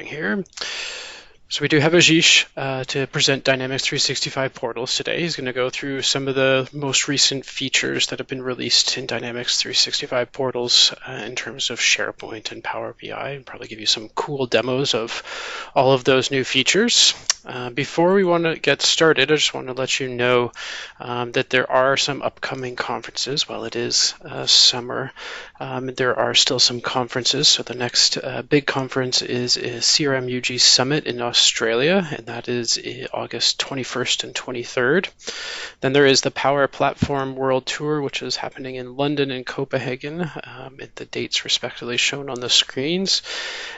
here. So we do have Ashish to present Dynamics 365 portals today. He's going to go through some of the most recent features that have been released in Dynamics 365 portals in terms of SharePoint and Power BI, and probably give you some cool demos of all of those new features. Before we want to get started, I just want to let you know that there are some upcoming conferences. While it is summer, there are still some conferences. So the next big conference is CRM UG Summit in Australia, and that is August 21st and 23rd. Then there is the Power Platform World Tour, which is happening in London and Copenhagen, the dates respectively shown on the screens.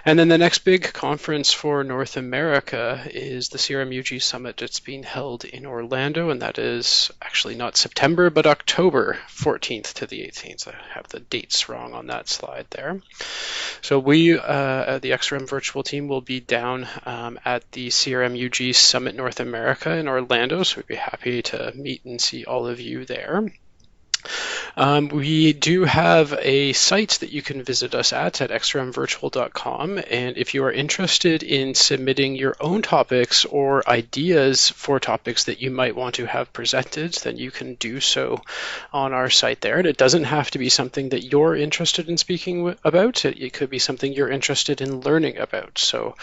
And then the next big conference for North America is the CRM UG Summit. It's being held in Orlando, and that is actually not September, but October 14th to the 18th. I have the dates wrong on that slide there. So we, the XRM virtual team, will be down at the CRM UG Summit North America in Orlando, so we'd be happy to meet and see all of you there. We do have a site that you can visit us at xrmvirtual.com, and if you are interested in submitting your own topics or ideas for topics that you might want to have presented, then you can do so on our site there. And it doesn't have to be something that you're interested in speaking about. It could be something you're interested in learning about. So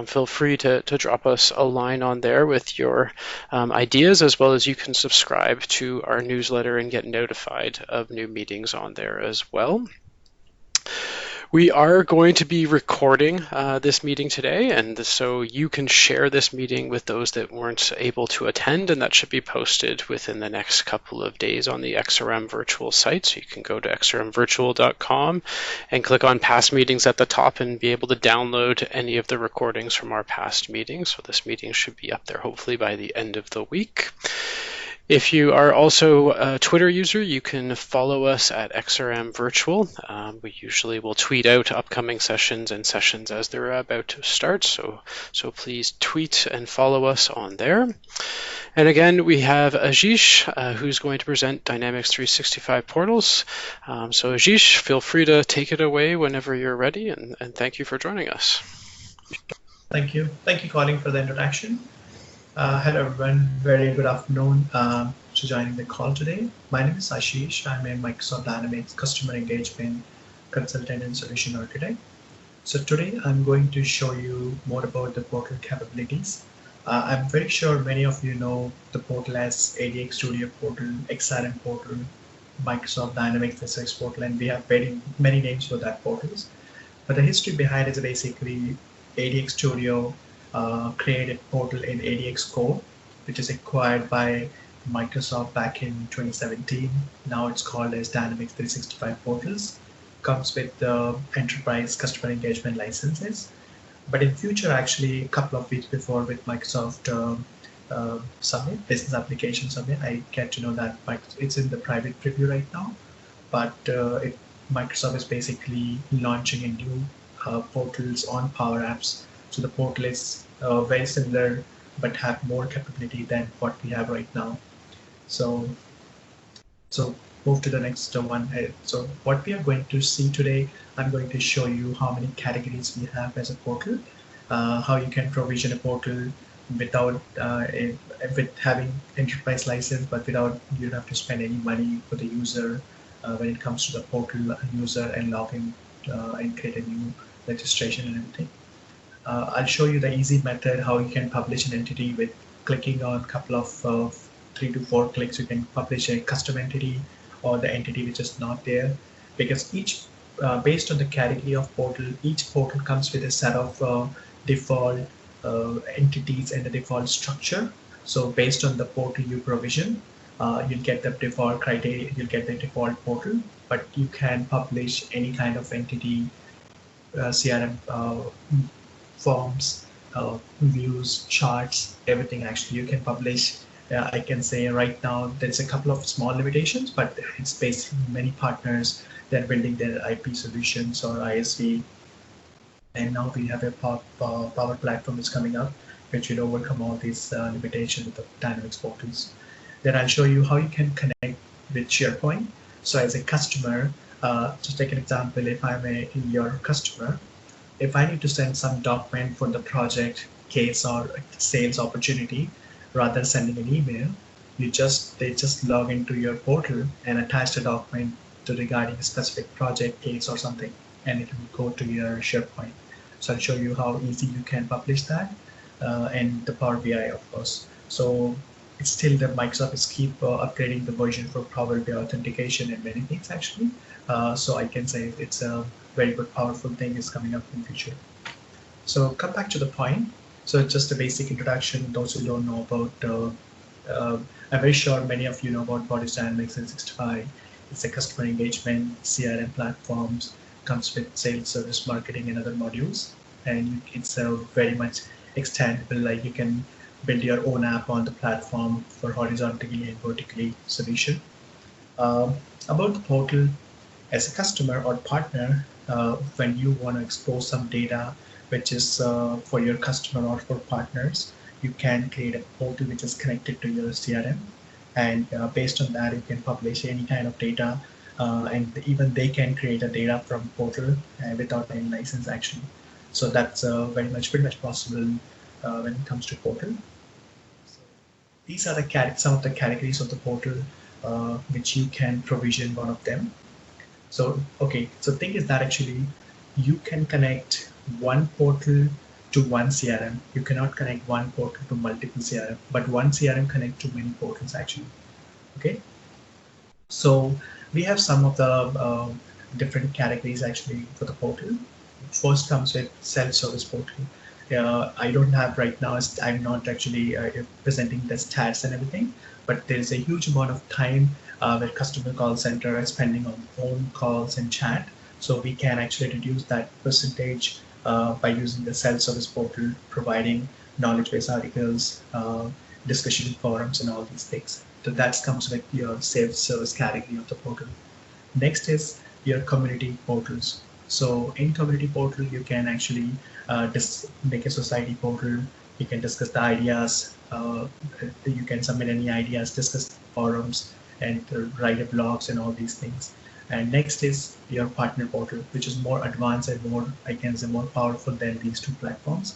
feel free to drop us a line on there with your ideas, as well as you can subscribe to our newsletter and get notified of new meetings on there as well. We are going to be recording this meeting today, and so you can share this meeting with those that weren't able to attend, and that should be posted within the next couple of days on the XRM Virtual site. So you can go to xrmvirtual.com and click on past meetings at the top and be able to download any of the recordings from our past meetings. So this meeting should be up there hopefully by the end of the week. If you are also a Twitter user, you can follow us at XRM Virtual. We usually will tweet out upcoming sessions and sessions as they're about to start, so please tweet and follow us on there. And again, we have Ashish, who's going to present Dynamics 365 portals. So Ashish, feel free to take it away whenever you're ready, and thank you for joining us. Thank you. Thank you, Colin, for the introduction. Hello, everyone. Very good afternoon to joining the call today. My name is Ashish. I'm a Microsoft Dynamics Customer Engagement Consultant and Solution Architect. So today I'm going to show you more about the portal capabilities. I'm very sure many of you know the portal as ADX Studio Portal, XRM Portal, Microsoft Dynamics 365 Portal, and we have many names for that portals. But the history behind it is basically ADX Studio created portal in ADX Core, which is acquired by Microsoft back in 2017. Now it's called as Dynamics 365 Portals. Comes with the enterprise customer engagement licenses. But in future, actually, a couple of weeks before with Microsoft Summit, Business Application Summit, I get to know that it's in the private preview right now. But Microsoft is basically launching a new portals on Power Apps. So the portal is very similar, but have more capability than what we have right now. So move to the next one. So what we are going to see today, I'm going to show you how many categories we have as a portal, how you can provision a portal without with having enterprise license, but without you don't have to spend any money for the user when it comes to the portal user and login and create a new registration and everything. I'll show you the easy method how you can publish an entity with clicking on a couple of 3 to 4 clicks. You can publish a custom entity or the entity which is not there, because each based on the category of portal, each portal comes with a set of default entities and the default structure. So based on the portal you provision, you'll get the default criteria, you'll get the default portal, but you can publish any kind of entity, CRM forms, views, charts, everything actually you can publish. I can say right now there's a couple of small limitations, but it's based on many partners that are building their IP solutions or ISV. And now we have a power platform is coming up, which will overcome all these limitations with the Dynamics portals. Then I'll show you how you can connect with SharePoint. So as a customer, just take an example, if I'm your customer, if I need to send some document for the project case or sales opportunity, rather than sending an email, they just log into your portal and attach the document to regarding a specific project case or something, and it will go to your SharePoint. So I'll show you how easy you can publish that, and the Power BI, of course. So it's still the Microsoft is keep upgrading the version for Power BI authentication and many things actually. So I can say it's a very good, powerful thing is coming up in the future. So come back to the point. So just a basic introduction. Those who don't know about, I'm very sure many of you know about what is Dynamics 365. It's a customer engagement, CRM platforms, comes with sales, service, marketing, and other modules. And it's very much extendable. Like you can build your own app on the platform for horizontally and vertically solution. Um, about the portal, as a customer or partner, when you want to expose some data which is for your customer or for partners, you can create a portal which is connected to your CRM. And based on that, you can publish any kind of data. And even they can create a data from portal without any license actually. So that's pretty much possible when it comes to portal. So these are some of the categories of the portal which you can provision one of them. So, okay, so thing is that actually you can connect one portal to one CRM. You cannot connect one portal to multiple CRM, but one CRM connect to many portals actually. Okay, so we have some of the different categories actually for the portal. First comes with self-service portal. I don't have right now, I'm not actually presenting the stats and everything, but there is a huge amount of time where customer call center is spending on phone calls and chat. So we can actually reduce that percentage by using the self-service portal, providing knowledge base articles, discussion forums, and all these things. So that comes with your self-service category of the portal. Next is your community portals. So in community portal, you can actually make a society portal. You can discuss the ideas. You can submit any ideas, discuss forums, and write blogs and all these things. And next is your partner portal, which is more advanced and more, I can say, more powerful than these two platforms.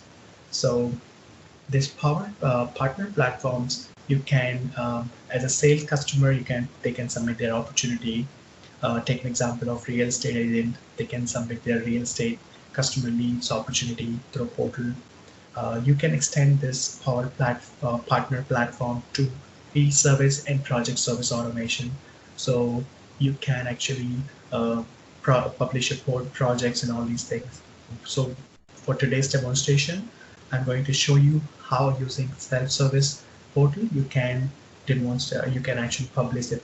So this partner platforms, you can, as a sales customer, they can submit their opportunity. Take an example of real estate agent. They can submit their real estate customer leads opportunity through portal. You can extend this partner platform to field service and project service automation. So you can actually publish report projects and all these things. So for today's demonstration, I'm going to show you how using self-service portal you can actually publish a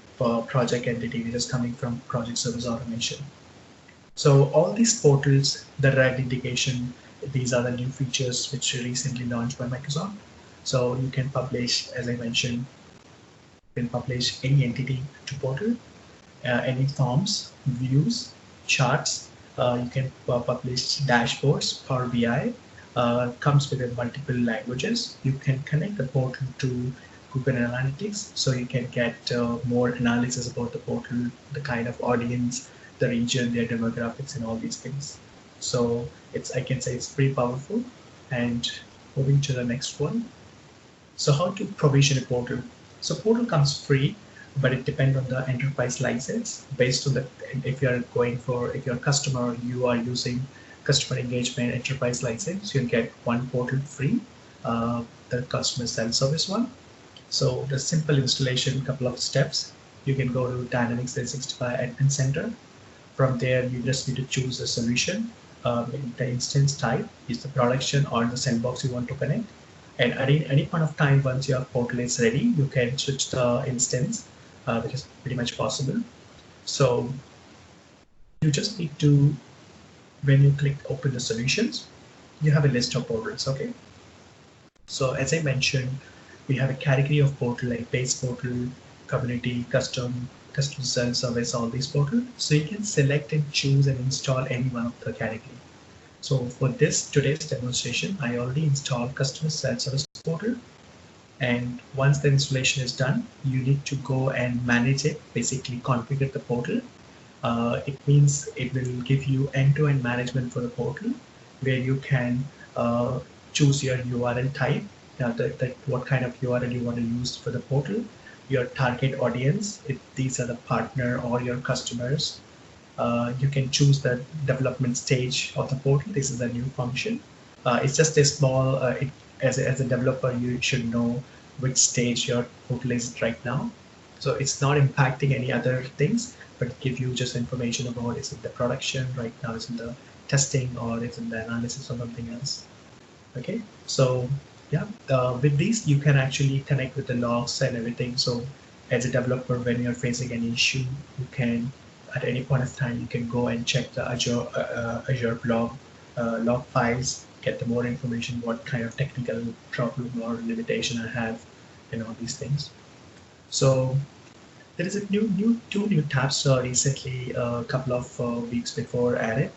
project entity which is coming from project service automation. So all these portals, the red indication, these are the new features which recently launched by Microsoft. So you can publish, as I mentioned, you can publish any entity to portal, any forms, views, charts. You can publish dashboards, Power BI. Comes with multiple languages. You can connect the portal to Google Analytics, so you can get more analysis about the portal, the kind of audience, the region, their demographics, and all these things. So I can say it's pretty powerful. And moving to the next one. So how to provision a portal? So portal comes free, but it depends on the enterprise license based on if you're a customer, you are using customer engagement enterprise license, you'll get one portal free, the customer self-service one. So the simple installation, couple of steps. You can go to Dynamics 365 Admin Center. From there, you just need to choose a solution. The instance type is the production or the sandbox you want to connect. And at any point of time, once your portal is ready, you can switch the instance, which is pretty much possible. So you just need to, when you click open the solutions, you have a list of portals, okay? So as I mentioned, we have a category of portal like base portal, community, custom self-service, all these portals. So you can select and choose and install any one of the category. So for today's demonstration, I already installed customer self-service portal. And once the installation is done, you need to go and manage it, basically configure the portal. It means it will give you end-to-end management for the portal. where you can choose your URL type, what kind of URL you want to use for the portal, your target audience, if these are the partner or your customers. You can choose the development stage of the portal. This is a new function. It's just a small, as a developer, you should know which stage your portal is right now. So it's not impacting any other things, but give you just information about is it the production right now, is it the testing, or is it the analysis or something else. Okay, so yeah, with these you can actually connect with the logs and everything. So as a developer, when you're facing an issue, you can at any point of time you can go and check the Azure blog log files, get the more information, what kind of technical problem or limitation I have, and all these things. So there is a two new tabs recently, a couple of weeks before added.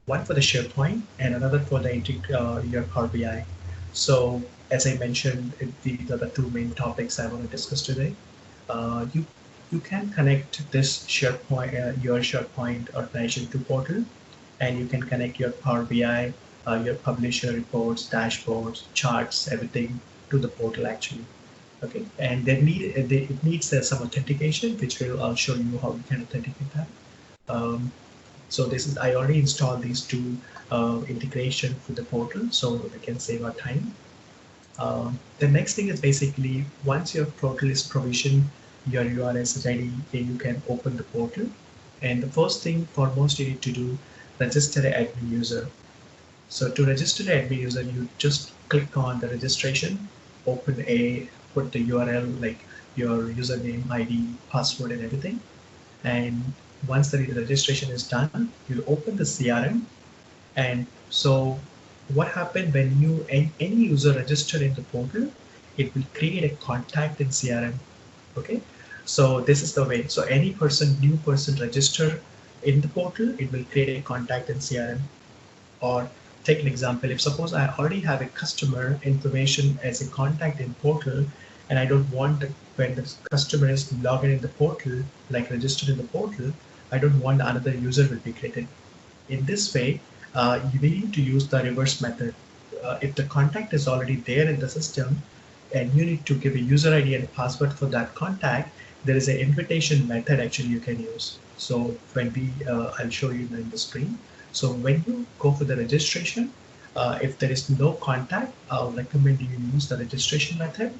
One for the SharePoint and another for the your Power BI. So as I mentioned, these are the two main topics I want to discuss today. You can connect this SharePoint, your SharePoint organization to portal, and you can connect your Power BI, your publisher reports, dashboards, charts, everything to the portal actually. Okay, and it needs some authentication, which I'll show you how you can authenticate that. Um, so this is I already installed these two integration for the portal, so we can save our time. The next thing is basically once your portal is provisioned, your URL is ready, then you can open the portal. And the first thing foremost you need to do, register an admin user. So to register the admin user, you just click on the registration, put the URL like your username, ID, password, and everything. And once the registration is done, you'll open the CRM. And so what happened when any user registered in the portal, it will create a contact in CRM. Okay, so this is the way. So any new person register in the portal, it will create a contact in CRM. Or take an example, if suppose I already have a customer information as a contact in portal, and I don't want when the customer is logged in the portal, like registered in the portal, I don't want another user will be created. In this way, you need to use the reverse method. If the contact is already there in the system and you need to give a user ID and password for that contact, there is an invitation method actually you can use. So I'll show you in the screen. So when you go for the registration, if there is no contact, I'll recommend you use the registration method.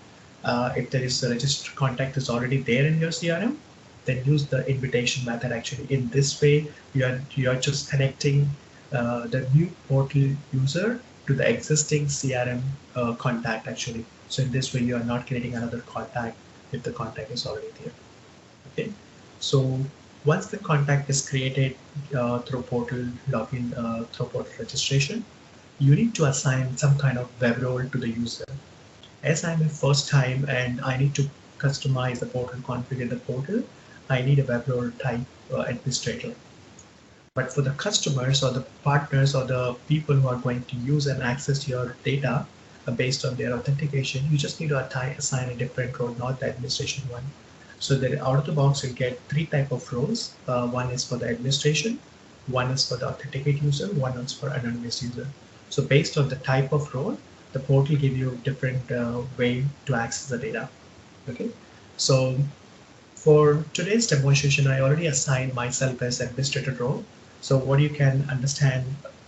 If there is a registered contact is already there in your CRM, then use the invitation method actually. In this way, you are just connecting the new portal user to the existing CRM contact actually. So in this way, you are not creating another contact if the contact is already there. Okay. So once the contact is created through portal login, through portal registration, you need to assign some kind of web role to the user. As I'm a first time and I need to customize the portal, configure the portal, I need a web role type administrator. But for the customers or the partners or the people who are going to use and access your data based on their authentication, you just need to assign a different role, not the administration one. So that out of the box, you'll get three type of roles. One is for the administration, one is for the authenticate user, one is for anonymous user. So based on the type of role, the portal give you different way to access the data. Okay, so for today's demonstration, I already assigned myself as administrator role. So what you can understand,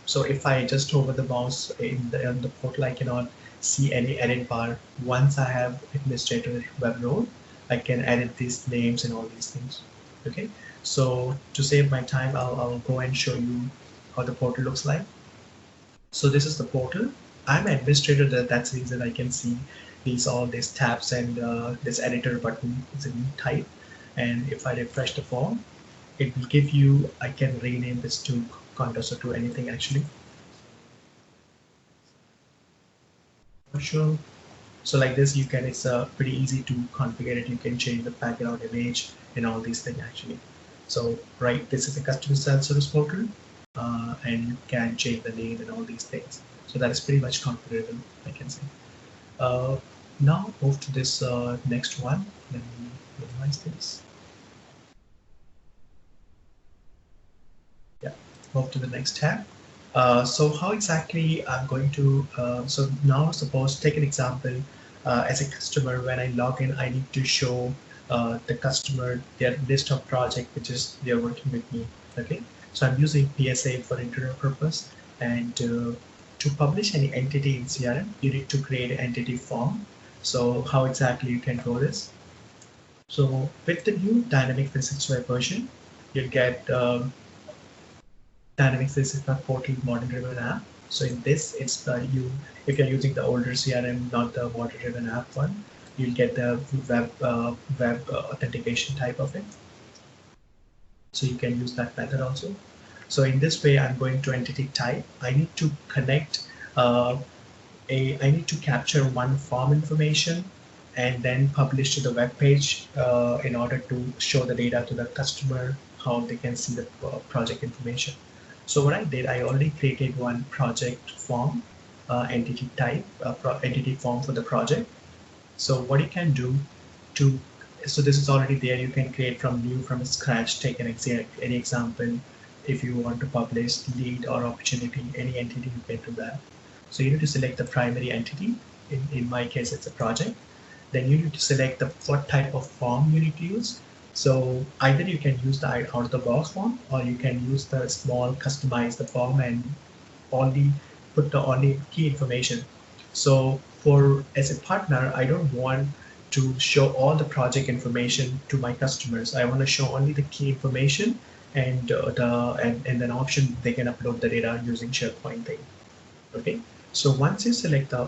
so if I just hover the mouse in the portal, I cannot see any edit bar. Once I have administrator web role, I can edit these names and all these things. Okay, so to save my time, I'll go and show you how the portal looks like. So this is the portal. I'm an administrator. That's the reason I can see all these tabs and this editor button is a new type. And if I refresh the form, it will give you, I can rename this to contest or to anything actually. Sure. So like this, it's pretty easy to configure it. You can change the background image and all these things actually. So right, this is a customer self-service portal and you can change the name and all these things. So that is pretty much configurable, I can say. Uh, Now move to this next one. Let me minimize this. Yeah, move to the next tab. So how exactly I'm going to, so now suppose take an example, as a customer, when I log in, I need to show the customer their list of project which is they're working with me. Okay, so I'm using PSA for internal purpose, and to publish any entity in CRM, you need to create an entity form. So how exactly you can do this? So with the new Dynamics 365 version, you'll get Dynamics 365 portal model-driven app. So in this, it's if you're using the older CRM, not the model-driven app one, you'll get the web authentication type of it. So you can use that method also. So in this way, I'm going to entity type. I need to connect I need to capture one form information and then publish to the web page in order to show the data to the customer, how they can see the project information. So what I did, I already created one project form, entity type, entity form for the project. So what you can do to, so this is already there. You can create from scratch. Take any example. If you want to publish lead or opportunity, any entity, you can do that. So you need to select the primary entity. In my case, it's a project. Then you need to select the what type of form you need to use. So either you can use the out of the box form, or you can use the small customize the form and only put the only key information. So for as a partner, I don't want to show all the project information to my customers. I want to show only the key information and and then option they can upload the data using SharePoint thing. Okay. So once you select the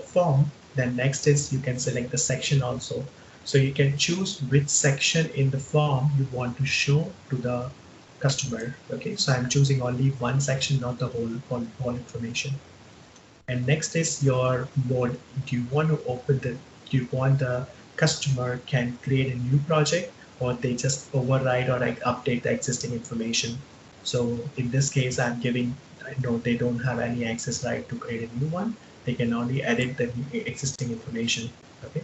form, then next is you can select the section also. So you can choose which section in the form you want to show to the customer. Okay, so I'm choosing only one section, not the whole information. And next is your mode. Do you want to open the, do you want the customer can create a new project, or they just override or like update the existing information? So in this case, I'm giving, no, they don't have any access right to create a new one. They can only edit the existing information. Okay.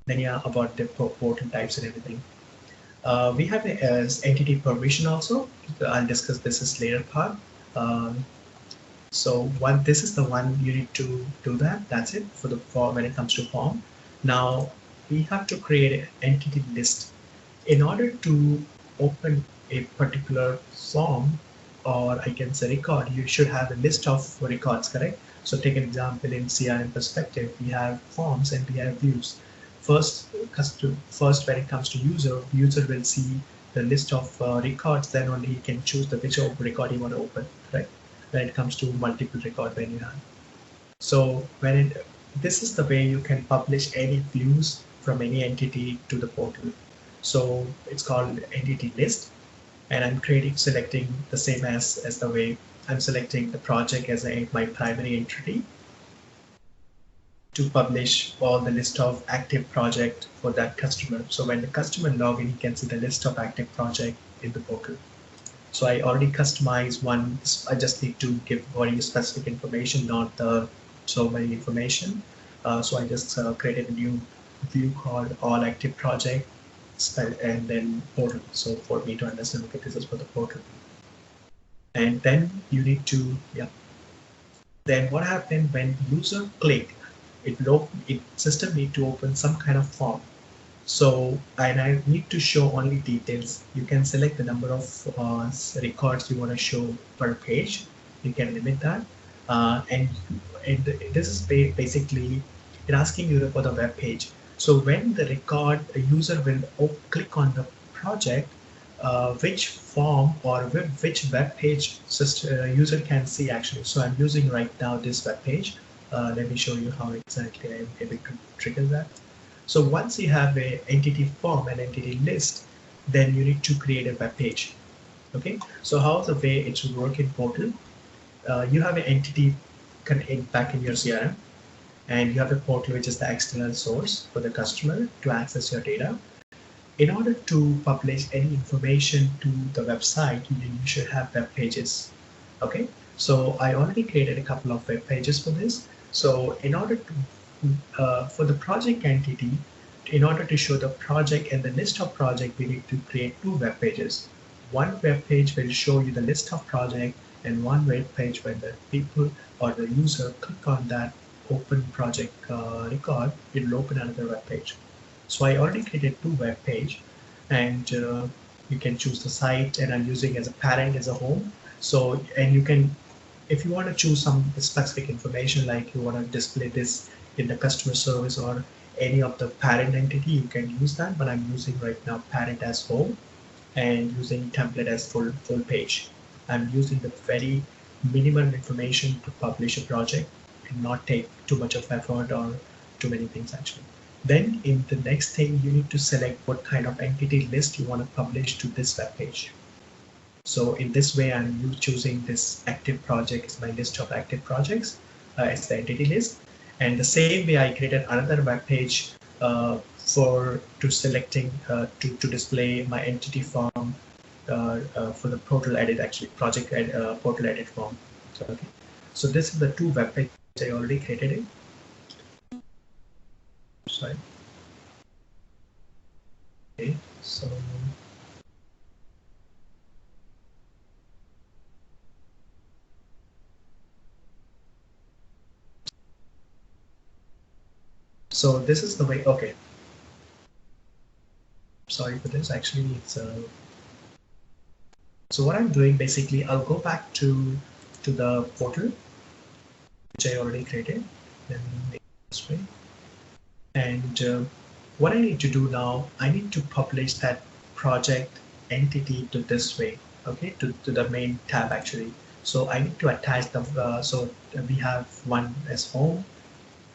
Then yeah, about the portal types and everything. We have as entity permission also. I'll discuss this as later part. Um, so one, this is the one you need to do that. That's it for the form when it comes to form. Now we have to create an entity list. In order to open a particular form, or I can say record, you should have a list of records, correct? So take an example in CRM perspective, we have forms and we have views. First, when it comes to user will see the list of records, then only he can choose the which record you want to open, right? When it comes to multiple record when you have. So this is the way you can publish any views from any entity to the portal. So it's called entity list, and I'm selecting the same as the way I'm selecting the project as my primary entity to publish all the list of active project for that customer. So when the customer log in, he can see the list of active project in the portal. So I already customized one. I just need to give very specific information, not so many information. So I just created a new view called all active project and then portal. So for me to understand, okay, this is for the portal. And then you need to, yeah. Then what happened when user click, it system need to open some kind of form. So, and I need to show only details. You can select the number of records you want to show per page. You can limit that. And this is basically it asking you for the web page. So when the record, a user will click on the project, which form or which web page user can see actually. So I'm using right now this web page. Let me show you how exactly I'm able to trigger that. So once you have a entity form and entity list, then you need to create a web page. Okay, so how the way it should work in portal, you have an entity back in your CRM, and you have a portal which is the external source for the customer to access your data. In order to publish any information to the website, you should have web pages. Okay, so I already created a couple of web pages for this. So in order to for the project entity, in order to show the project and the list of project, we need to create two web pages. one web page will show you the list of project, and one web page when the people or the user click on that open project record, it will open another web page. So I already created two web page, and you can choose the site, and I'm using as a parent as a home. So, and you can, if you want to choose some specific information, like you want to display this in the customer service or any of the parent entity, you can use that. But I'm using right now parent as home and using template as full page. I'm using the very minimum information to publish a project and not take too much of effort or too many things actually. Then in the next thing, you need to select what kind of entity list you want to publish to this web page. So in this way, I'm choosing this active project as my list of active projects as the entity list. And the same way, I created another web page for to selecting to display my entity form for the portal edit, actually project portal edit form. So, okay. So this is the two web pages I already created it. Sorry. Okay. So this is the way. Okay. Sorry for this. Actually, it's so what I'm doing basically, I'll go back to the portal which I already created, then this way. And what I need to do now, I need to publish that project entity to this way, okay, to the main tab actually. So I need to attach the, so we have one as home,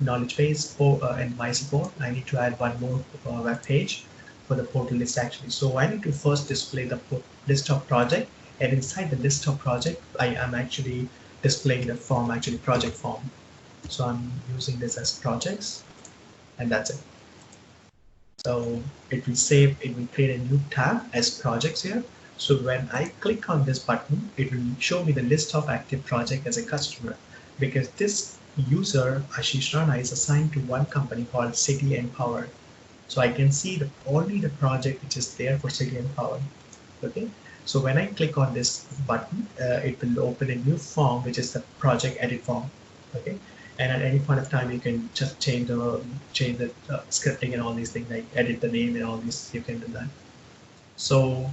knowledge base, and my support. I need to add one more web page for the portal list actually. So I need to first display the list of project, and inside the list of project, I am actually displaying the form, actually project form. So I'm using this as projects, and that's it. So it will save, it will create a new tab as projects here. So when I click on this button, it will show me the list of active project as a customer, because this user, Ashish Rana, is assigned to one company called City and Power. So I can see only the project which is there for City and Power. Okay. So when I click on this button, it will open a new form, which is the project edit form. Okay. And at any point of time, you can just change the scripting and all these things, like edit the name and all these. You can do that. So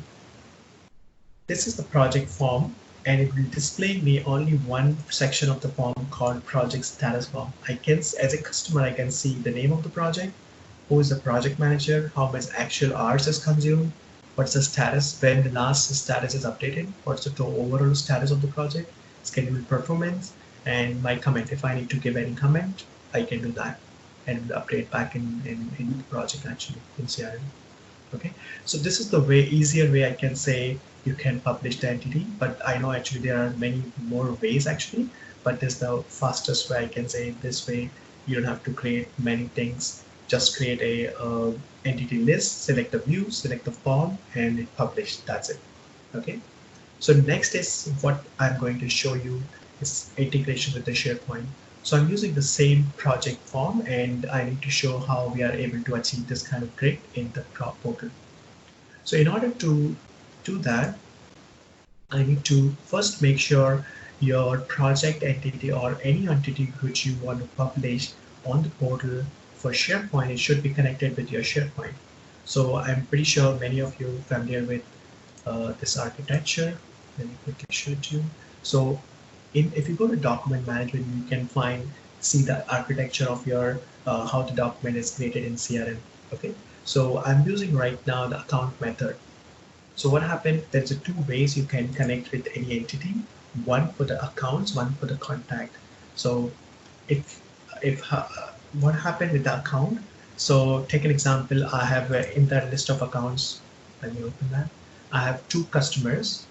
this is the project form, and it will display me only one section of the form called project status form. I can, as a customer, I can see the name of the project, who is the project manager, how much actual hours is consumed, what's the status, when the last status is updated, what's the overall status of the project, scheduled performance, and my comment. If I need to give any comment, I can do that and update back in the project actually in CRM. Okay, so this is the way, easier way I can say you can publish the entity, but I know actually there are many more ways actually, but this is the fastest way I can say. This way you don't have to create many things, just create a entity list, select the view, select the form, and it publish. That's it. Okay, so next is what I'm going to show you is integration with the SharePoint. So I'm using the same project form, and I need to show how we are able to achieve this kind of grid in the portal. So in order to do that, I need to first make sure your project entity or any entity which you want to publish on the portal for SharePoint, it should be connected with your SharePoint. So I'm pretty sure many of you are familiar with this architecture. Let me quickly show it to you. So if you go to document management, you can see the architecture of your how the document is created in CRM. Okay, so I'm using right now the account method. So what happened? There's two ways you can connect with any entity. One for the accounts, one for the contact. So if what happened with the account? So take an example. I have in that list of accounts. Let me open that. I have two customers.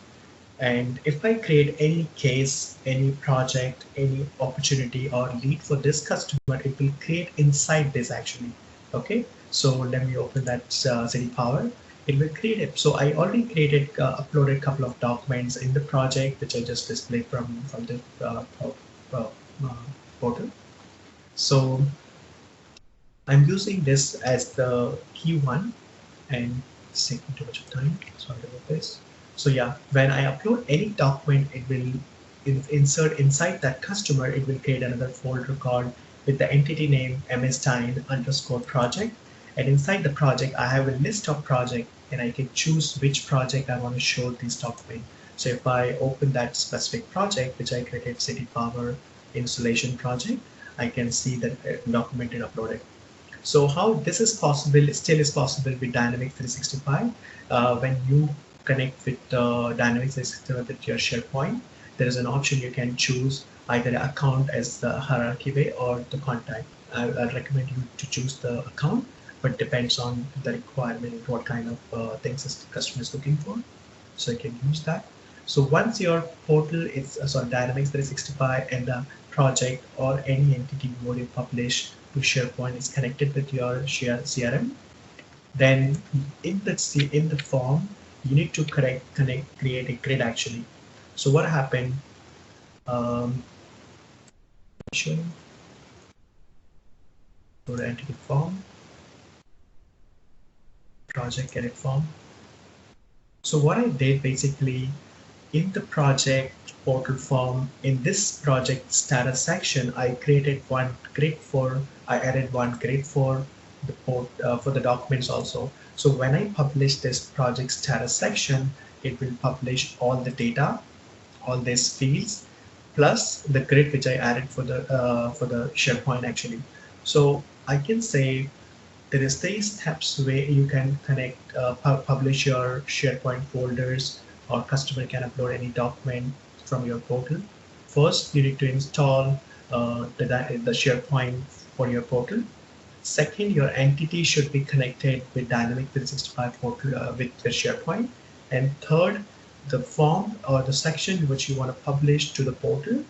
And if I create any case, any project, any opportunity or lead for this customer, it will create inside this actually. Okay, so let me open that City Power. It will create it. So I already created, uploaded a couple of documents in the project, which I just displayed from the uh, portal. So I'm using this as the key one, and it's taking too much of time. Sorry about this. So yeah, when I upload any document, it will insert inside that customer, it will create another folder called with the entity name msdine underscore project. And inside the project, I have a list of project and I can choose which project I want to show this document. So if I open that specific project, which I created city power installation project, I can see that documented uploaded. So how this is possible, still is possible with Dynamics 365. When you connect with Dynamics 365 with your SharePoint, there is an option you can choose either account as the hierarchy way or the contact. I recommend you to choose the account, but depends on the requirement, what kind of things the customer is looking for. So you can use that. So once your portal is Dynamics 365 and the project or any entity you want to publish to SharePoint is connected with your CRM, then in the form you need to create a grid actually. So what happened? Um, sure, go to entity form, project edit form. So what I did basically in the project portal form, in this project status section, I created one grid I added one grid for the for the documents also. So when I publish this project status section, it will publish all the data, all these fields, plus the grid which I added for the SharePoint actually. So I can say there is three steps where you can connect, publish your SharePoint folders, or customer can upload any document from your portal. First, you need to install the SharePoint for your portal. Second, your entity should be connected with Dynamics 365 portal with SharePoint. And third, the form or the section which you want to publish to the portal,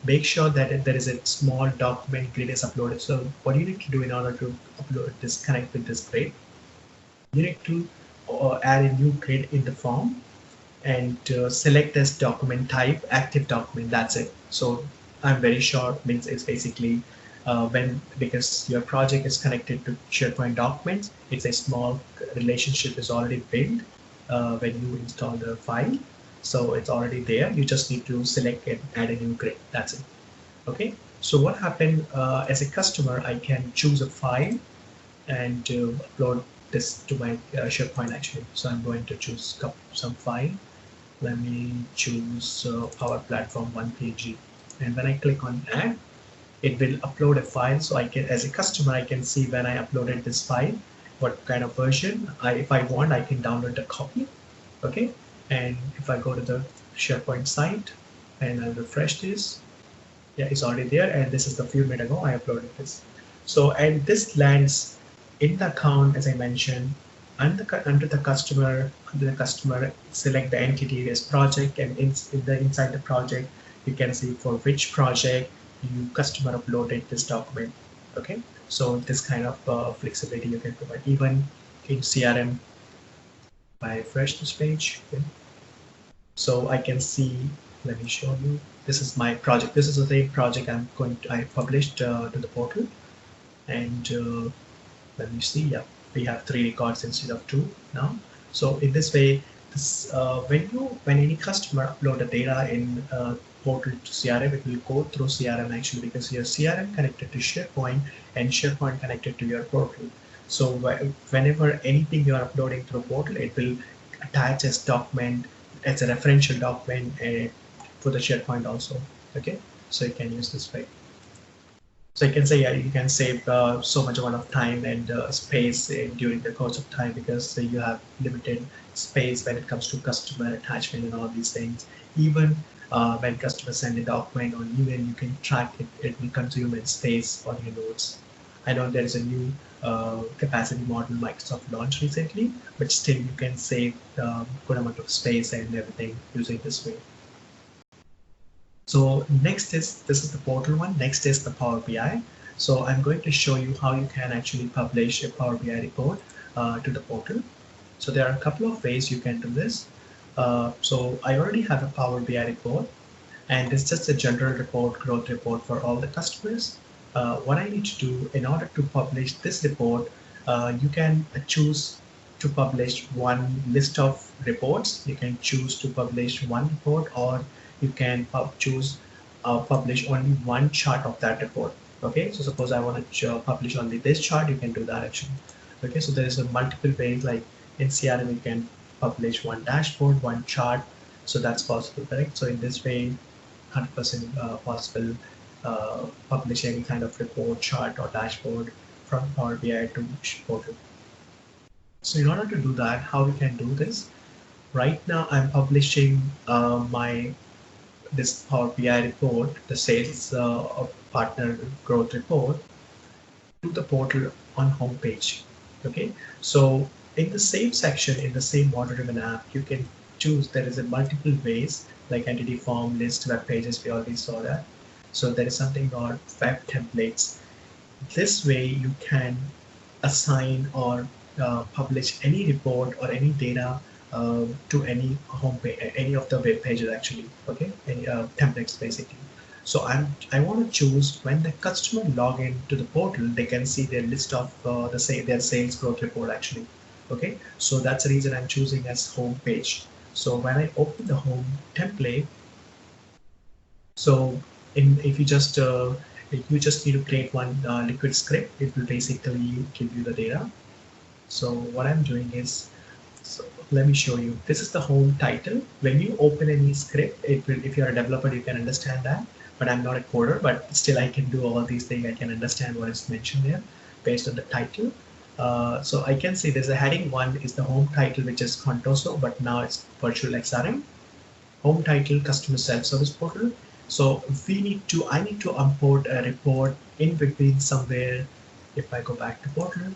make sure that there is a small document grid is uploaded. So what you need to do in order to upload this, connect with this grid, you need to add a new grid in the form and select this document type active document. That's it. So I'm very sure means it's basically when, because your project is connected to SharePoint documents, it's a small relationship is already built when you install the file. So it's already there. You just need to select and add a new grid. That's it. Okay. So what happened, as a customer, I can choose a file and upload this to my SharePoint actually. So I'm going to choose some file. Let me choose Power Platform 1 kg. And when I click on add, it will upload a file. So I can, as a customer, I can see when I uploaded this file, what kind of version. If I want, I can download the copy. Okay. And if I go to the SharePoint site and I refresh this, yeah, it's already there. And this is the few minutes ago I uploaded this. So, and this lands in the account, as I mentioned, under the customer, select the entity as project, and inside the project, you can see for which project you customer uploaded this document. Okay, so this kind of flexibility you can provide even in CRM. By refresh this page, okay. So I can see. Let me show you. This is my project. This is the same project I published to the portal, and let me see. Yeah, we have 3 records instead of 2 now. So in this way, when any customer upload the data in portal to CRM, it will go through CRM actually, because your CRM connected to SharePoint and SharePoint connected to your portal. So whenever anything you are uploading through portal, it will attach as document, as a referential document for the SharePoint also. Okay, so you can use this way. So you can say, yeah, you can save so much amount of time and space during the course of time, because you have limited space when it comes to customer attachment and all these things. Even when customers send a document on email, you can track it. It will consume in space on your notes. I know there is a new capacity model Microsoft launched recently, but still you can save good amount of space and everything using this way. So next is, this is the portal one. Next is the Power BI. So I'm going to show you how you can actually publish a Power BI report to the portal. So there are a couple of ways you can do this. So I already have a Power BI report, and it's just a general report, growth report for all the customers. What I need to do in order to publish this report, you can choose to publish one list of reports, you can choose to publish one report, or you can choose publish only one chart of that report. Okay, so suppose I want to publish only this chart, you can do that actually. Okay, so there is a multiple ways, like in CRM you can publish one dashboard, one chart, so that's possible, correct? So in this way, 100% possible publish any kind of report, chart, or dashboard from Power BI to portal. So in order to do that, how we can do this? Right now, I'm publishing my this Power BI report, the sales of partner growth report, to the portal on homepage. Okay, so in the same section, in the same model-driven app, you can choose. There is a multiple ways, like entity form, list, web pages. We already saw that. So there is something called web templates. This way, you can assign or publish any report or any data to any homepage, any of the web pages actually. Okay, any templates basically. So I want to choose when the customer log in to the portal, they can see their list of their sales growth report actually. Okay, so that's the reason I'm choosing as home page. So when I open the home template, so if you just need to create one liquid script, it will basically give you the data. So what I'm doing is, so let me show you. This is the home title. When you open any script, it will, if you're a developer, you can understand that. But I'm not a coder, but still I can do all these things. I can understand what is mentioned there based on the title. So I can see there's a heading one is the home title, which is Contoso, but now it's virtual XRM. Home title, customer self-service portal. So I need to import a report in between somewhere. If I go back to portal,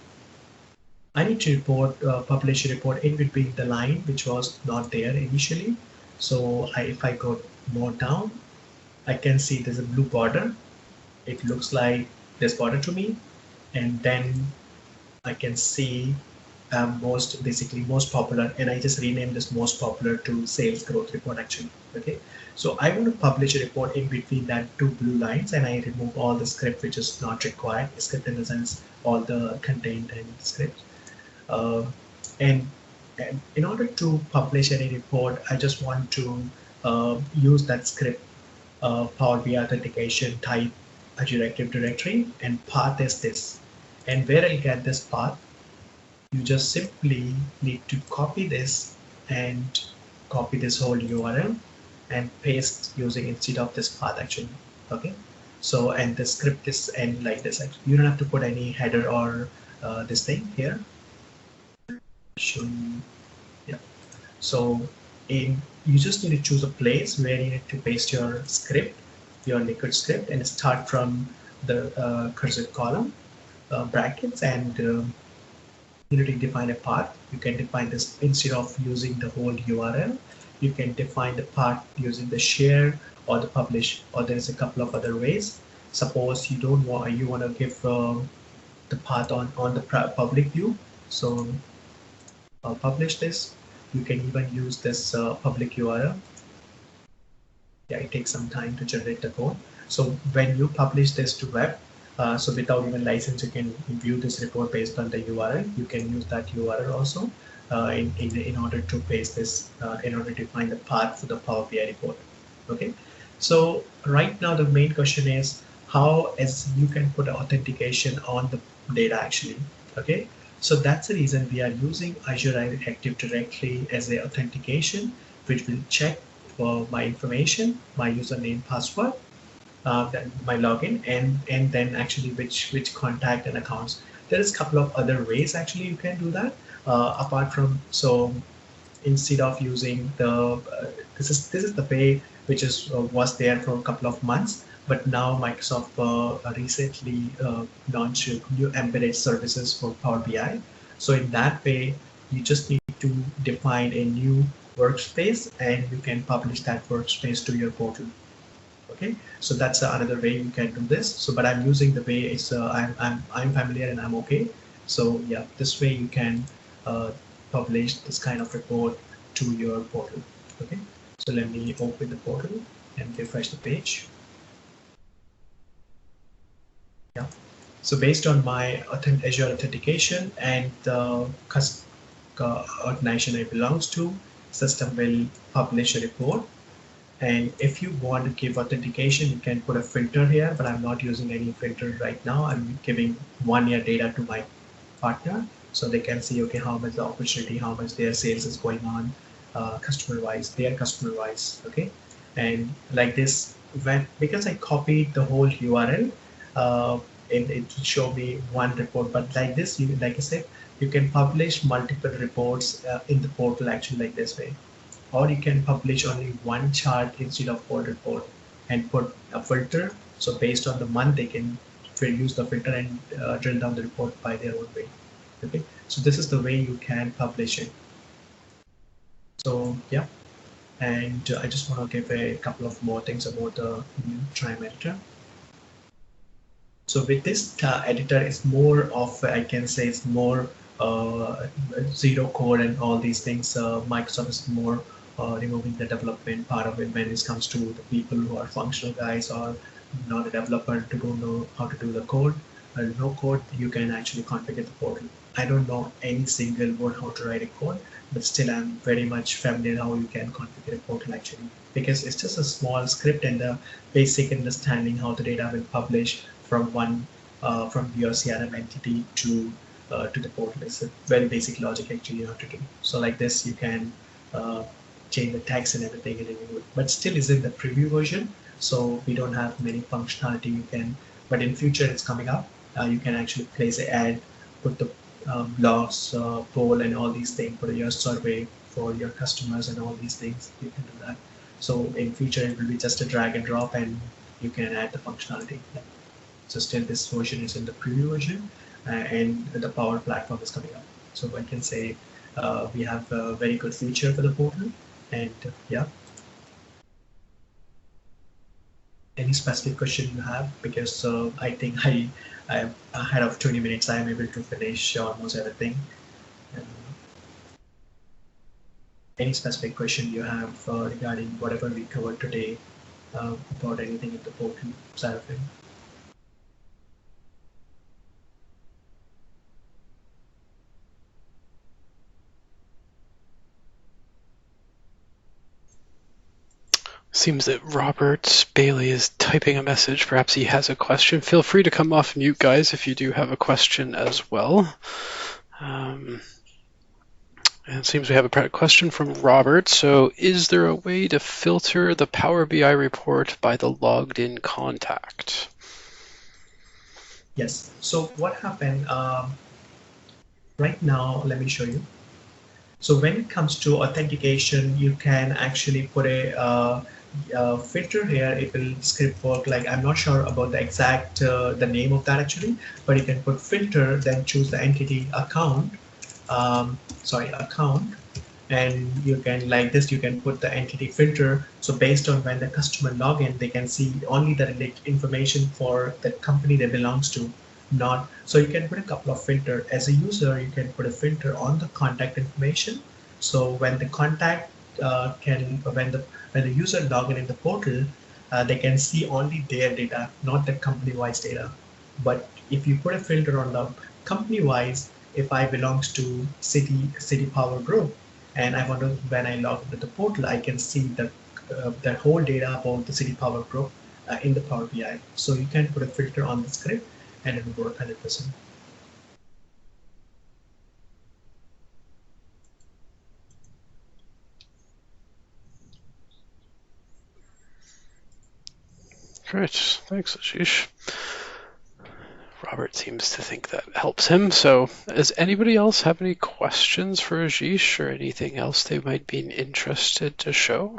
I need to publish a report in between the line, which was not there initially. So if I go more down, I can see there's a blue border. It looks like this border to me. And then I can see most popular, and I just renamed this most popular to sales growth report actually. Okay, so I want to publish a report in between that two blue lines, and I remove all the script which is not required. Script in the sense all the content and script. Uh, and, and in order to publish any report, I just want to use that script, Power BI authentication type Azure Active Directory, and path is this. And where I'll get this path, you just simply need to copy this and copy this whole URL and paste using instead of this path actually. Okay. So, and the script is end like this. Actually. You don't have to put any header or this thing here. Show you, yeah. So you just need to choose a place where you need to paste your script, your liquid script, and start from the cursor column brackets, and you need to define a path. You can define this instead of using the whole URL. You can define the path using the share or the publish, or there's a couple of other ways. Suppose you don't want, you want to give the path on the public view. So publish this. You can even use this public URL. Yeah, it takes some time to generate the code. So when you publish this to web, so without even license, you can view this report based on the URL. You can use that URL also in order to paste this, in order to find the path for the Power BI report. Okay. So right now the main question is how as you can put authentication on the data actually. Okay. So that's the reason we are using Azure Active Directory as a authentication, which will check for my information, my username, password, then my login, and then actually which contact and accounts. There is a couple of other ways actually you can do that. Apart from, so instead of using the this is the way which is was there for a couple of months, but now Microsoft recently launched new embedded services for Power BI. So in that way, you just need to define a new workspace, and you can publish that workspace to your portal. Okay, so that's another way you can do this. So but I'm using the way it's I'm familiar and I'm okay. So yeah, this way you can publish this kind of report to your portal. Okay, so let me open the portal and refresh the page. Yeah, so based on my Azure authentication and organization it belongs to, system will publish a report. And if you want to give authentication, you can put a filter here, but I'm not using any filter right now. I'm giving 1 year data to my partner so they can see, okay, how much the opportunity, how much their sales is going on customer wise, their customer wise. Okay. And like this, when because I copied the whole URL, uh, it will show me one report. But like this, you like I said, you can publish multiple reports in the portal actually like this way, or you can publish only one chart instead of whole report and put a filter. So based on the month, they can use the filter and drill down the report by their own way. Okay, so this is the way you can publish it. So yeah, and I just want to give a couple of more things about the new Trim editor. So with this editor, it's more of, I can say it's more zero code and all these things. Microsoft is more removing the development part of it when it comes to the people who are functional guys or not a developer to don't know how to do the code. No code, you can actually configure the portal. I don't know any single word how to write a code, but still I'm very much familiar how you can configure a portal actually, because it's just a small script and the basic understanding how the data will publish from one from your CRM entity to the portal. It's a very basic logic actually you have to do. So like this, you can uh, change the text and everything in it, but still is in the preview version. So we don't have many functionality you can, but in future it's coming up. You can actually place an ad, put the blogs, poll and all these things, put your survey for your customers and all these things. You can do that. So in future it will be just a drag and drop and you can add the functionality. So still this version is in the preview version and the Power Platform is coming up. So I can say we have a very good future for the portal. And yeah, any specific question you have? Because I think I'm ahead of 20 minutes. I am able to finish almost everything. Uh, any specific question you have regarding whatever we covered today about anything in the portal side of it? Seems that Robert Bailey is typing a message. Perhaps he has a question. Feel free to come off mute, guys, if you do have a question as well. And it seems we have a question from Robert. So, is there a way to filter the Power BI report by the logged in contact? Yes. So what happened right now, let me show you. So when it comes to authentication, you can actually put a filter here. It will script work like, I'm not sure about the exact the name of that actually, but you can put filter, then choose the entity account, account, and you can like this, you can put the entity filter. So based on when the customer log in, they can see only the information for the company they belongs to, not. So you can put a couple of filter as a user. You can put a filter on the contact information. So when the contact can when the user log in the portal, they can see only their data, not the company wise data. But if you put a filter on the company wise, if I belongs to city power group, and I want to, when I log into the portal, I can see the whole data about the city power group in the Power BI. So you can put a filter on the script and it will work 100%. Great. Thanks, Ashish. Robert seems to think that helps him. So, does anybody else have any questions for Ashish or anything else they might be interested to show?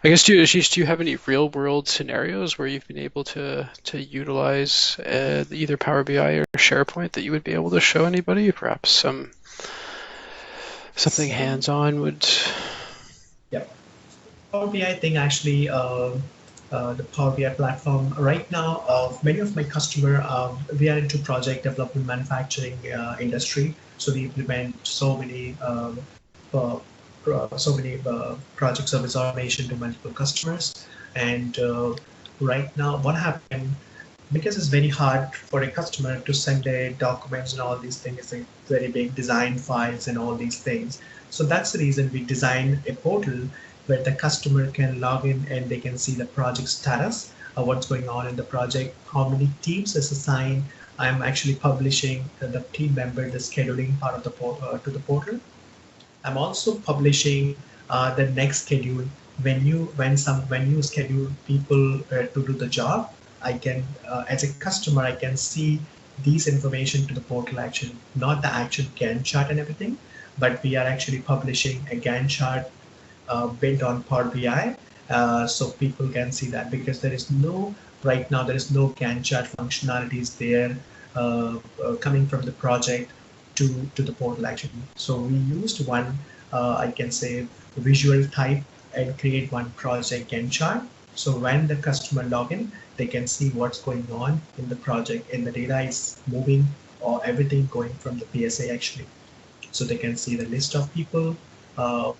I guess, Ashish, do you have any real world scenarios where you've been able to utilize either Power BI or SharePoint that you would be able to show anybody? Perhaps something hands-on would. Yep. Power BI thing actually, the Power BI platform right now, many of my customer, we are into project development manufacturing industry. So we implement uh, so many project service automation to multiple customers. And right now, what happened? because it's very hard for a customer to send their documents and all these things, it's like very big design files and all these things. So that's the reason we designed a portal where the customer can log in and they can see the project status, what's going on in the project, how many teams is assigned. I'm actually publishing the team member, the scheduling part of the to the portal. I'm also publishing the next schedule. When you schedule people to do the job, I can as a customer I can see these information to the portal actually, not the actual Gantt chart and everything, but we are actually publishing a Gantt chart built on Power BI, so people can see that because there is no right now there is no Gantt chart functionalities there coming from the project to the portal actually. So we used one I can say visual type and create one project Gantt chart. So when the customer log in, they can see what's going on in the project and the data is moving or everything going from the PSA actually. So they can see the list of people, uh,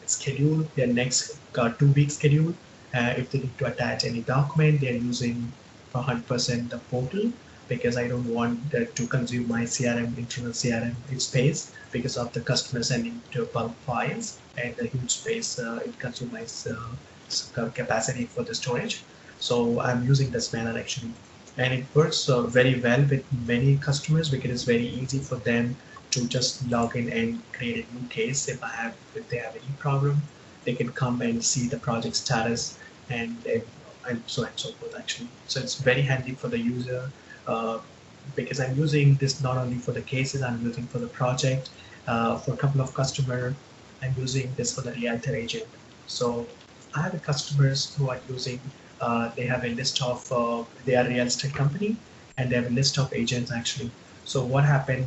schedule their next 2 week schedule. If they need to attach any document, they're using 100% the portal because I don't want that to consume my CRM, internal CRM space because of the customer sending to bulk files and the huge space it consumes capacity for the storage. So I'm using this manner actually. And it works very well with many customers because it's very easy for them to just log in and create a new case. If they have any problem, they can come and see the project status and so on and so forth actually. So it's very handy for the user uh, because I'm using this not only for the cases, I'm using for the project. For a couple of customer, I'm using this for the realtor agent. So I have customers who are using, they have a list of, they are a real estate company and they have a list of agents actually. So what happened,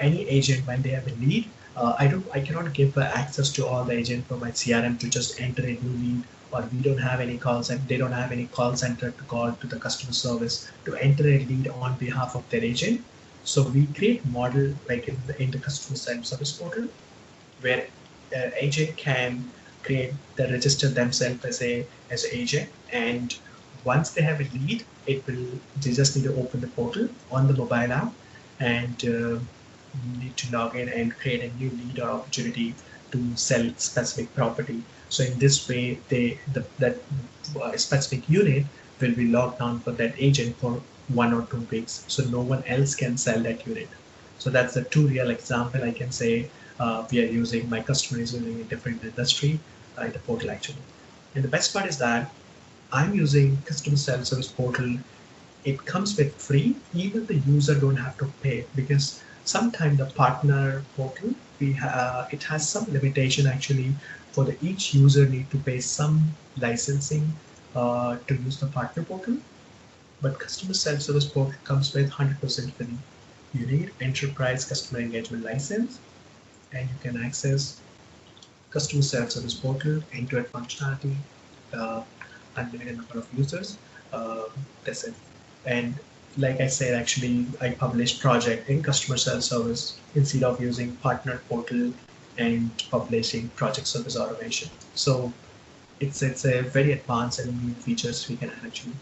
any agent when they have a lead, I cannot give access to all the agent for my CRM to just enter a new lead, or we don't have any calls and they don't have any call center to call to the customer service to enter a lead on behalf of their agent. So we create model like in the customer service portal where agent can create the register themselves as an agent, and once they have a lead, they just need to open the portal on the mobile app and need to log in and create a new lead or opportunity to sell specific property. So in this way, that specific unit will be locked down for that agent for 1 or 2 weeks, so no one else can sell that unit. So that's the two real example I can say we are using. My customer is using a different industry in the portal actually. And the best part is that I'm using customer self-service portal. It comes with free. Even the user don't have to pay because sometimes the partner portal it has some limitation actually. For the each user need to pay some licensing to use the partner portal. But customer self-service portal comes with 100% free. You need enterprise customer engagement license and you can access customer self-service portal, end-to-end functionality, uh, unlimited number of users. That's it. And like I said, actually, I published project in customer self-service instead of using partner portal and publishing project service automation. So it's a very advanced and new features we can add actually.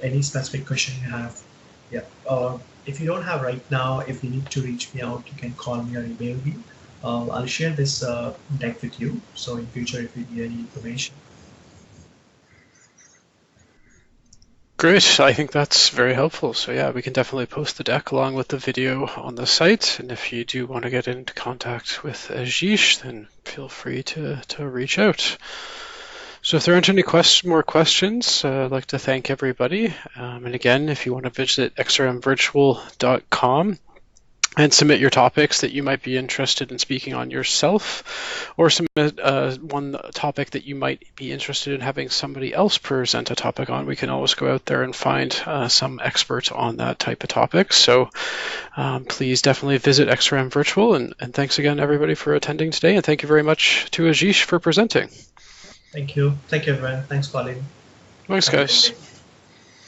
Any specific question you have? Yeah. If you don't have right now, if you need to reach me out, you can call me or email me. I'll share this deck with you. So in future, if you need any information. Great. I think that's very helpful. So yeah, we can definitely post the deck along with the video on the site. And if you do want to get into contact with Ashish, then feel free to reach out. So if there aren't any more questions, I'd like to thank everybody. And again, if you want to visit xrmvirtual.com and submit your topics that you might be interested in speaking on yourself, or submit one topic that you might be interested in having somebody else present a topic on. We can always go out there and find some experts on that type of topic. So please definitely visit XRM Virtual, and thanks again everybody for attending today, and thank you very much to Ashish for presenting. Thank you. Thank you, everyone. Thanks, Colin. Thanks, Have a great guys. day.